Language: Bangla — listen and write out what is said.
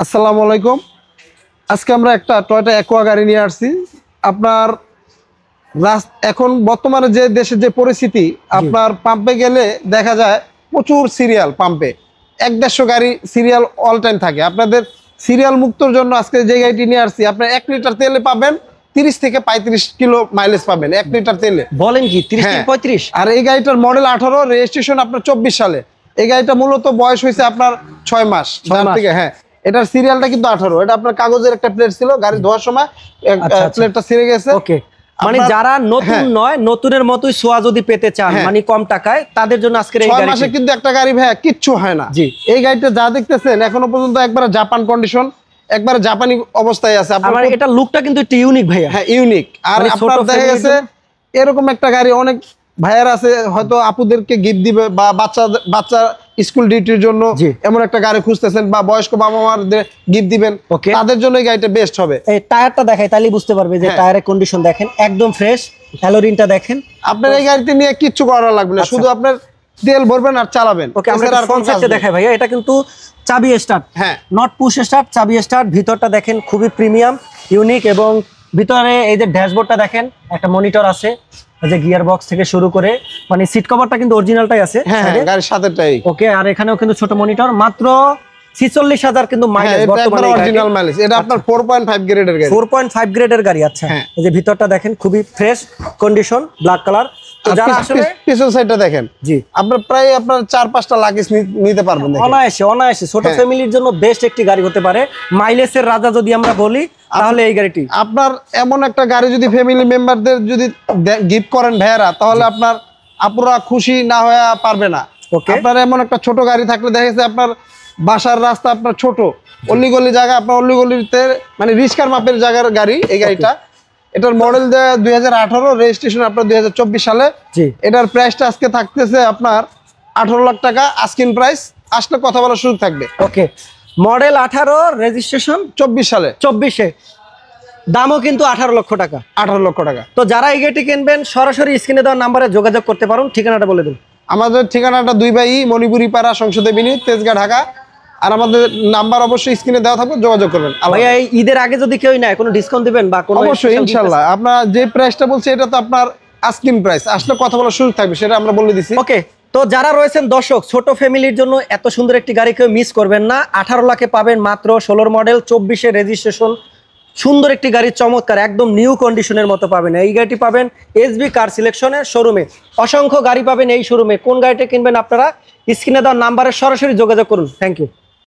আসসালামু আলাইকুম। আজকে আমরা একটা টয়োটা অ্যাকোয়া গাড়ি নিয়ে আসছি। আপনার এখন বর্তমানে যে দেশের যে পরিস্থিতি, আপনার পাম্পে গেলে দেখা যায় প্রচুর সিরিয়াল, পাম্পে 1-150 গাড়ি সিরিয়াল অল টাইম থাকে। আপনাদের সিরিয়াল মুক্তর জন্য আজকে যে গাড়িটি নিয়ে আসছি, আপনার 1 লিটার তেলে পাবেন 30 থেকে 35 কিলো মাইলেজ পাবেন 1 লিটার তেলে। বলেন কি 30 থেকে 35? আর এই গাড়িটার মডেল 18, রেজিস্ট্রেশন আপনার 24 সালে। এই গাড়িটা মূলত বয়স হয়েছে আপনার 6 মাস থেকে। হ্যাঁ, এটার সিরিয়ালটা কিন্তু 18। এটা আপনার কাগজের একটা প্লেট ছিল, গাড়ি ধোয়ার সময় প্লেটটা ছিঁড়ে গেছে। ওকে, মানে যারা নতুন নয়, নতুনের মতোই সোয়া যদি পেতে চান মানে কম টাকায়, তাদের জন্য আজকের এই গাড়ি। 6 মাসে কিন্তু একটা গাড়ি ভাই কিচ্ছু হয় না। জি, এই গাড়িটা যা দেখতেছেন এখনো পর্যন্ত একবার জাপান কন্ডিশন, একবার জাপানি অবস্থায় আছে। আমার এটা লুকটা কিন্তু একটু ইউনিক ভাইয়া। হ্যাঁ, ইউনিক। আর আপনার দেখা গেছে এরকম একটা গাড়ি অনেক ভাইয়ার আছে, হয়তো আপুদেরকে গিফট দিবে বা বাচ্চা স্কুল ডিউটির জন্য এমন একটা গাড়ি খুঁজতেছেন, বা বয়স্ক বাবা মাদের গিফট দিবেন, তাদের জন্য এই গাড়িটা বেস্ট হবে। এই টায়ারটা দেখাই তাহলে বুঝতে পারবে যে টায়ারের কন্ডিশন দেখেন একদম ফ্রেশ। অ্যালোরিনটা দেখেন। আপনার এই গাড়িতে নিয়ে কিচ্ছু করা লাগবে না, শুধু আপনার তেল ভরবেন আর চালাবেন। ওকে, আমরা কনসেপ্টে দেখাই ভাইয়া। এটা কিন্তু চাবি স্টার্ট, হ্যাঁ, নট পুশ স্টার্ট, চাবি স্টার্ট। ভিতরটা দেখেন খুবই প্রিমিয়াম, ইউনিক। এবং ভিতরে এই যে ড্যাশবোর্ডটা দেখেন, একটা মনিটর আছে, এই যে গিয়ার বক্স থেকে শুরু করে মানে সিট কভারটা কিন্তু অরিজিনালটাই আছে। হ্যাঁ, গাড়ির সাথেটাই। ওকে, আর এখানেও কিন্তু ছোট মনিটর। মাত্র 46,000 কিন্তু মাইলেজ বর্তমানে অরিজিনাল মাইলেজ। এটা আপনার 4.5 গ্রেডের গাড়ি। 4.5 গ্রেডের গাড়ি। আচ্ছা, এই যে ভিতরটা দেখেন খুবই ফ্রেশ কন্ডিশন, ব্ল্যাক কালার। তো যারা আসলে পিছন সাইডটা দেখেন, জি, আপনার প্রায় আপনার 4-5টা লাগেজ নিতে পারবেন। অনায়াসে ছোট ফ্যামিলির জন্য বেস্ট একটি গাড়ি হতে পারে। মাইলেজের রাজা যদি আমরা বলি তাহলে এই গাড়িটি। আপনার এমন একটা গাড়ি যদি ফ্যামিলি মেম্বারদের যদি গিফট করেন ভাইয়ারা, তাহলে আপনার আপুরা খুশি না হয়ে পারবে না। আপনার এমন একটা ছোট গাড়ি থাকলে দেখা যাচ্ছে আপনার বাসার রাস্তা আপনার ছোট, অলিগলি জায়গা, আপনার অলিগলিতে মানে রিস্কার মাপের জায়গার গাড়ি এই গাড়িটা। এটার মডেল 2018, রেজিস্ট্রেশন আপনার 2024 সালে। এটার প্রাইসটা আজকে থাকতেছে আপনার 18 লাখ টাকা আস্কিং প্রাইস। আসলে কথা বলার সুযোগ থাকবে। ওকে, মডেল 18, রেজিস্ট্রেশন 24 সালে। 24-এ দামও কিন্তু 18 লক্ষ টাকা। 18 লক্ষ টাকা। তো যারা এই গাড়িটি কিনবেন সরাসরি স্ক্রিনে দেওয়া নাম্বারে যোগাযোগ করতে পারুন। ঠিকানাটা বলে দিন। আমাদের ঠিকানাটা 2/E মণিপুরি পাড়া, সংসদ এভিনিউ, তেজগাঁ, ঢাকা। আর আমাদের নাম্বার অবশ্যই স্ক্রিনে দেওয়া থাকবে, যোগাযোগ করবেন। ভাইয়া এই ঈদের আগে যদি কেউ নেয় কোনো ডিসকাউন্ট দিবেন বা কোনো? অবশ্যই, ইনশাআল্লাহ। আপনার যে প্রাইসটা বলছি এটা তো আপনার আস্কিং প্রাইস, আসলে কথা বলার সুযোগ থাকবে, সেটা আমরা বলে দিছি। ওকে, তো যারা রয়েছেন দর্শক, ছোট ফ্যামিলির জন্য এত সুন্দর একটি গাড়ি কেউ মিস করবেন না। 18 লাখে পাবেন মাত্র 16 মডেল, 24-এ রেজিস্ট্রেশন, সুন্দর একটি গাড়ি, চমৎকার, একদম নিউ কন্ডিশনের মতো পাবেন। এই গাড়িটি পাবেন এসবি কার সিলেকশনের শোরুমে। অসংখ্য গাড়ি পাবেন এই শোরুমে। কোন গাড়িটা কিনবেন আপনারা স্ক্রিনে দেওয়া নাম্বারে সরাসরি যোগাযোগ করুন। Thank you.